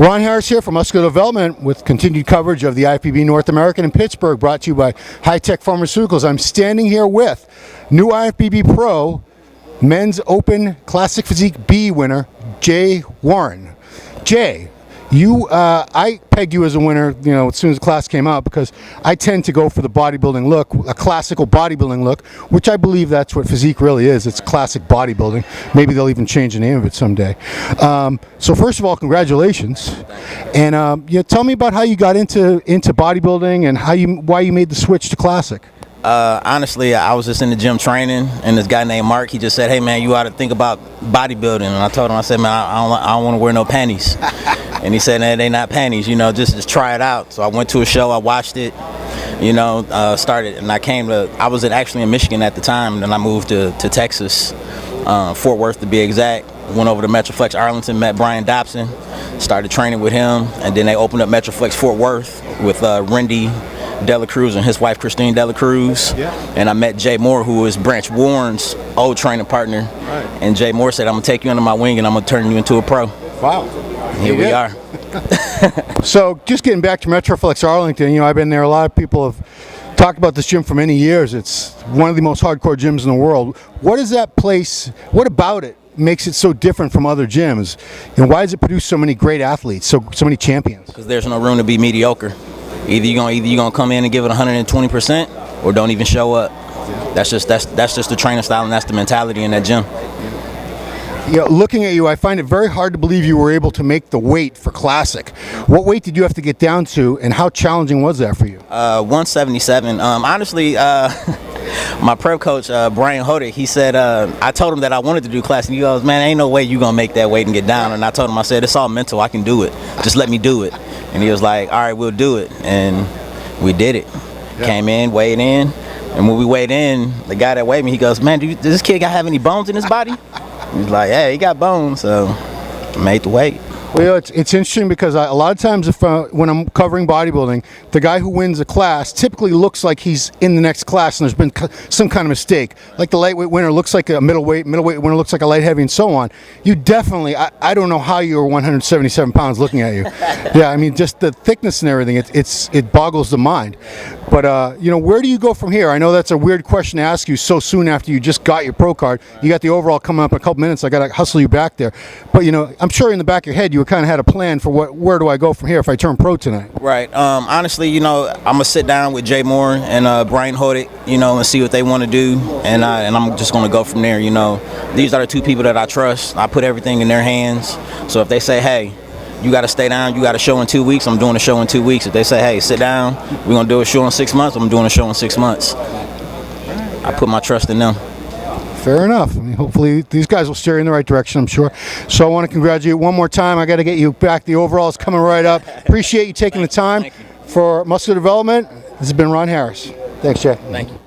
Ron Harris here from Muscular Development with continued coverage of the IFBB North American in Pittsburgh, brought to you by High Tech Pharmaceuticals. I'm standing here with new IFBB Pro Men's Open Classic Physique B winner, Jay Warren. Jay, I pegged you as a winner, as soon as the class came out, because I tend to go for the bodybuilding look, a classical bodybuilding look, which I believe that's what Physique really is. It's classic bodybuilding. Maybe they'll even change the name of it someday. So first of all, congratulations. And tell me about how you got into bodybuilding and why you made the switch to classic. Honestly, I was just in the gym training, and this guy named Mark, he just said, "Hey man, you ought to think about bodybuilding." And I told him, I said, "Man, I don't want to wear no panties." And he said, "Nah, they not panties, just try it out." So I went to a show, I watched it, started, and I was actually in Michigan at the time, and then I moved to Texas, Fort Worth to be exact. Went over to Metroflex Arlington, met Brian Dobson, started training with him, and then they opened up Metroflex Fort Worth with Rendy Dela Cruz and his wife Christine Dela Cruz. Yeah. And I met Jay Moore, who was Branch Warren's old training partner. Right. And Jay Moore said, "I'm gonna take you under my wing and I'm gonna turn you into a pro." Wow. Here we are. So just getting back to Metroflex Arlington, I've been there. A lot of people have talked about this gym for many years. It's one of the most hardcore gyms in the world. What is that place? What about it makes it so different from other gyms? And why does it produce so many great athletes, so many champions? Because there's no room to be mediocre. Either you're gonna come in and give it 120%, or don't even show up. That's just the training style, and that's the mentality in that gym. Looking at you, I find it very hard to believe you were able to make the weight for Classic. What weight did you have to get down to, and how challenging was that for you? 177. Honestly, my prep coach, Brian Hodick, he said, I told him that I wanted to do Classic, and he goes, "Man, ain't no way you gonna make that weight and get down." And I told him, I said, "It's all mental. I can do it. Just let me do it." And he was like, "All right, we'll do it." And we did it. Yeah. Came in, weighed in, and when we weighed in, the guy that weighed me, he goes, "Man, does this kid have any bones in his body?" He's like, "Yeah, he got bones." So I made the weight. Well, it's interesting because a lot of times when I'm covering bodybuilding, the guy who wins a class typically looks like he's in the next class and there's been some kind of mistake. Like the lightweight winner looks like a middleweight winner looks like a light heavy, and so on. You definitely, I don't know how you're 177 pounds looking at you. Yeah, I mean, just the thickness and everything, it boggles the mind. But, where do you go from here? I know that's a weird question to ask you so soon after you just got your pro card. You got the overall coming up in a couple minutes. I got to hustle you back there. But, I'm sure in the back of your head you kind of had a plan for where do I go from here if I turn pro tonight? Right. Honestly, I'm going to sit down with Jay Moore and Brian Hodick, and see what they want to do. And I'm just going to go from there. These are the two people that I trust. I put everything in their hands. So if they say, "Hey, you got to stay down, you got a show in 2 weeks," I'm doing a show in 2 weeks. If they say, "Hey, sit down, we're going to do a show in 6 months," I'm doing a show in 6 months. I put my trust in them. Fair enough. I mean, hopefully these guys will steer you in the right direction, I'm sure. So I want to congratulate you one more time. I got to get you back. The overall's coming right up. Appreciate you taking the time for Muscular Development. This has been Ron Harris. Thanks, Jay. Thank you.